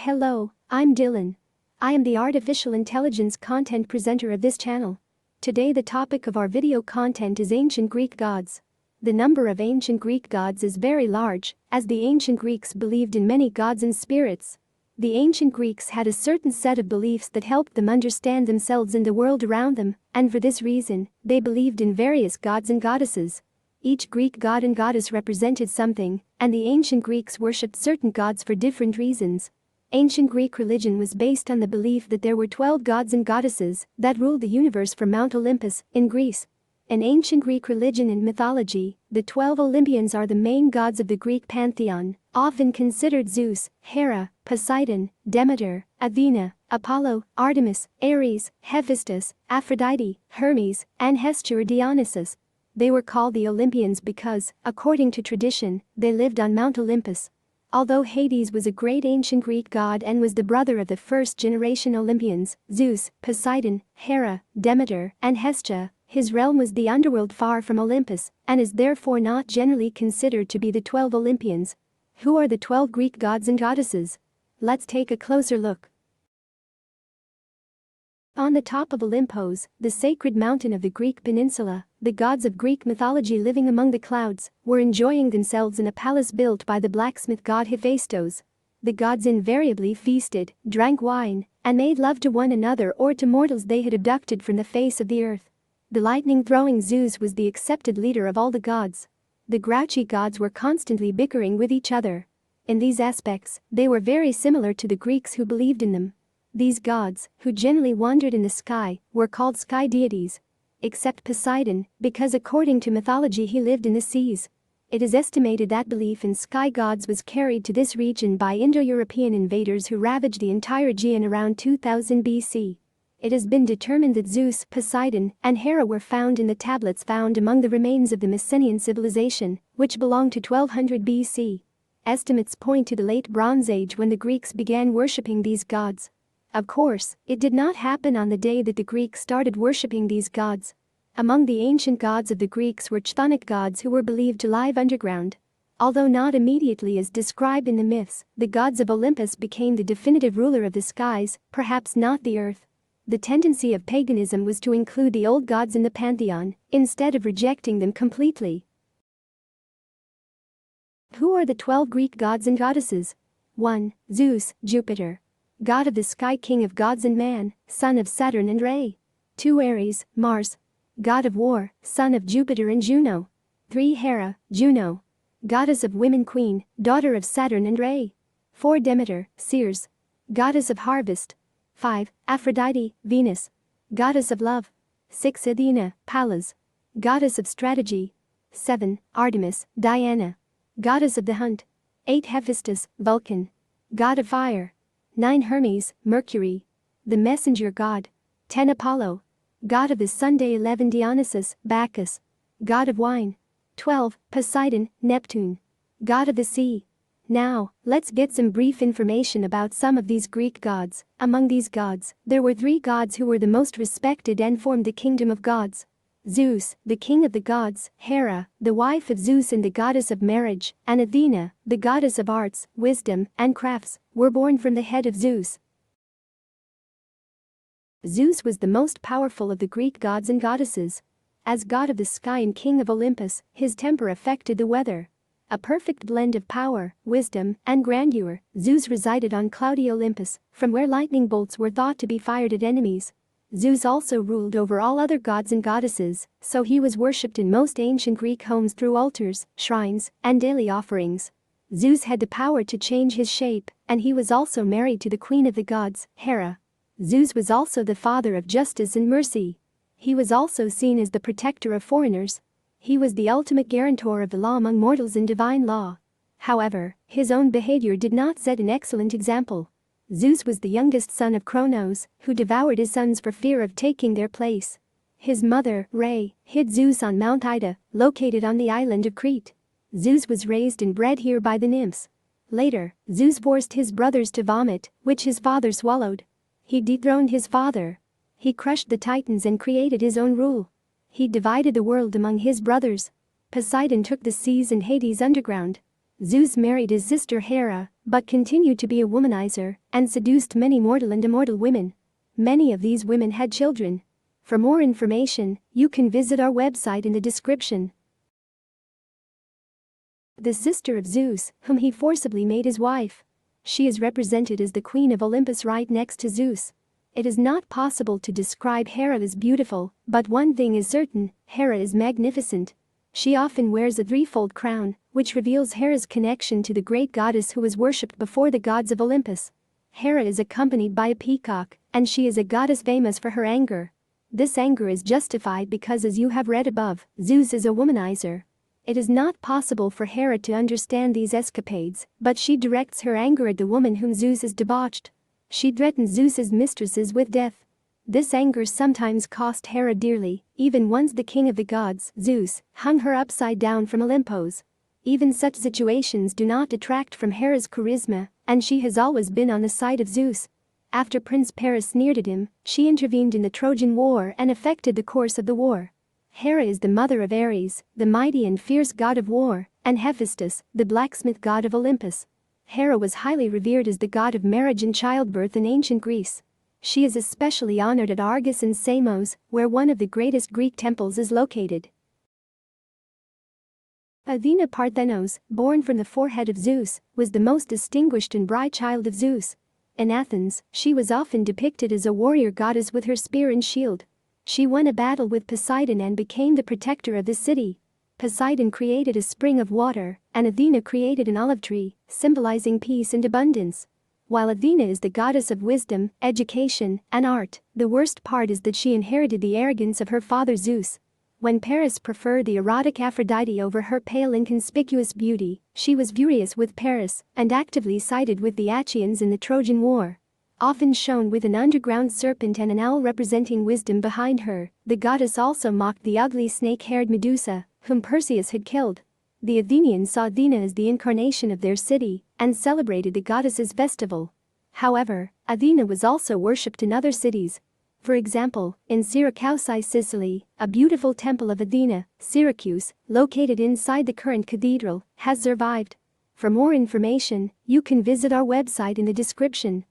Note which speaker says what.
Speaker 1: Hello, I'm Dylan. I am the artificial intelligence content presenter of this channel. Today the topic of our video content is ancient Greek gods. The number of ancient Greek gods is very large, as the ancient Greeks believed in many gods and spirits. The ancient Greeks had a certain set of beliefs that helped them understand themselves and the world around them, and for this reason, they believed in various gods and goddesses. Each Greek god and goddess represented something, and the ancient Greeks worshipped certain gods for different reasons. Ancient Greek religion was based on the belief that there were 12 gods and goddesses that ruled the universe from Mount Olympus, in Greece. In ancient Greek religion and mythology, the 12 Olympians are the main gods of the Greek pantheon, often considered Zeus, Hera, Poseidon, Demeter, Athena, Apollo, Artemis, Ares, Hephaestus, Aphrodite, Hermes, and Hestia or Dionysus. They were called the Olympians because, according to tradition, they lived on Mount Olympus. Although Hades was a great ancient Greek god and was the brother of the first-generation Olympians, Zeus, Poseidon, Hera, Demeter, and Hestia, his realm was the underworld far from Olympus, and is therefore not generally considered to be the 12 Olympians. Who are the 12 Greek gods and goddesses? Let's take a closer look. On the top of Olympos, the sacred mountain of the Greek peninsula, the gods of Greek mythology living among the clouds were enjoying themselves in a palace built by the blacksmith god Hephaestus. The gods invariably feasted, drank wine, and made love to one another or to mortals they had abducted from the face of the earth. The lightning-throwing Zeus was the accepted leader of all the gods. The grouchy gods were constantly bickering with each other. In these aspects, they were very similar to the Greeks who believed in them. These gods, who generally wandered in the sky, were called sky deities. Except Poseidon, because according to mythology he lived in the seas. It is estimated that belief in sky gods was carried to this region by Indo-European invaders who ravaged the entire Aegean around 2000 BC. It has been determined that Zeus, Poseidon, and Hera were found in the tablets found among the remains of the Mycenaean civilization, which belonged to 1200 BC. Estimates point to the late Bronze Age when the Greeks began worshipping these gods. Of course, it did not happen on the day that the Greeks started worshipping these gods. Among the ancient gods of the Greeks were chthonic gods who were believed to live underground. Although not immediately as described in the myths, the gods of Olympus became the definitive ruler of the skies, perhaps not the earth. The tendency of paganism was to include the old gods in the pantheon, instead of rejecting them completely. Who are the 12 Greek gods and goddesses? 1. Zeus, Jupiter. God of the sky, king of gods and man, son of Saturn and Rhea. 2. Ares, Mars. God of war, son of Jupiter and Juno. 3. Hera, Juno. Goddess of women, queen, daughter of Saturn and Rhea. 4. Demeter, Ceres. Goddess of harvest. 5. Aphrodite, Venus. Goddess of love. 6. Athena, Pallas. Goddess of strategy. 7. Artemis, Diana. Goddess of the hunt. 8. Hephaestus, Vulcan. God of fire. 9. Hermes, Mercury. The messenger god. 10. Apollo. God of the sun. 11. Dionysus, Bacchus. God of wine. 12. Poseidon, Neptune. God of the sea. Now, let's get some brief information about some of these Greek gods. Among these gods, there were 3 gods who were the most respected and formed the kingdom of gods. Zeus, the king of the gods, Hera, the wife of Zeus and the goddess of marriage, and Athena, the goddess of arts, wisdom, and crafts, were born from the head of Zeus. Zeus was the most powerful of the Greek gods and goddesses. As god of the sky and king of Olympus, his temper affected the weather. A perfect blend of power, wisdom, and grandeur, Zeus resided on cloudy Olympus, from where lightning bolts were thought to be fired at enemies. Zeus also ruled over all other gods and goddesses, so he was worshipped in most ancient Greek homes through altars, shrines, and daily offerings. Zeus had the power to change his shape, and he was also married to the queen of the gods, Hera. Zeus was also the father of justice and mercy. He was also seen as the protector of foreigners. He was the ultimate guarantor of the law among mortals in divine law. However, his own behavior did not set an excellent example. Zeus was the youngest son of Cronos, who devoured his sons for fear of taking their place. His mother, Rhea, hid Zeus on Mount Ida, located on the island of Crete. Zeus was raised and bred here by the nymphs. Later, Zeus forced his brothers to vomit, which his father swallowed. He dethroned his father. He crushed the Titans and created his own rule. He divided the world among his brothers. Poseidon took the seas and Hades underground. Zeus married his sister Hera, but continued to be a womanizer and seduced many mortal and immortal women. Many of these women had children. For more information, you can visit our website in the description. The sister of Zeus, whom he forcibly made his wife. She is represented as the queen of Olympus right next to Zeus. It is not possible to describe Hera as beautiful, but one thing is certain, Hera is magnificent. She often wears a threefold crown, which reveals Hera's connection to the great goddess who was worshipped before the gods of Olympus. Hera is accompanied by a peacock, and she is a goddess famous for her anger. This anger is justified because, as you have read above, Zeus is a womanizer. It is not possible for Hera to understand these escapades, but she directs her anger at the woman whom Zeus has debauched. She threatens Zeus's mistresses with death. This anger sometimes cost Hera dearly, even once the king of the gods, Zeus, hung her upside down from Olympus. Even such situations do not detract from Hera's charisma, and she has always been on the side of Zeus. After Prince Paris sneered at him, she intervened in the Trojan War and affected the course of the war. Hera is the mother of Ares, the mighty and fierce god of war, and Hephaestus, the blacksmith god of Olympus. Hera was highly revered as the god of marriage and childbirth in ancient Greece. She is especially honored at Argos and Samos, where one of the greatest Greek temples is located. Athena Parthenos, born from the forehead of Zeus, was the most distinguished and bright child of Zeus. In Athens, she was often depicted as a warrior goddess with her spear and shield. She won a battle with Poseidon and became the protector of the city. Poseidon created a spring of water, and Athena created an olive tree, symbolizing peace and abundance. While Athena is the goddess of wisdom, education, and art, the worst part is that she inherited the arrogance of her father Zeus. When Paris preferred the erotic Aphrodite over her pale inconspicuous beauty, she was furious with Paris and actively sided with the Achaeans in the Trojan War. Often shown with an underground serpent and an owl representing wisdom behind her, the goddess also mocked the ugly snake-haired Medusa, whom Perseus had killed. The Athenians saw Athena as the incarnation of their city and celebrated the goddess's festival. However, Athena was also worshipped in other cities. For example, in Syracuse, Sicily, a beautiful temple of Athena, Syracuse, located inside the current cathedral, has survived. For more information, you can visit our website in the description.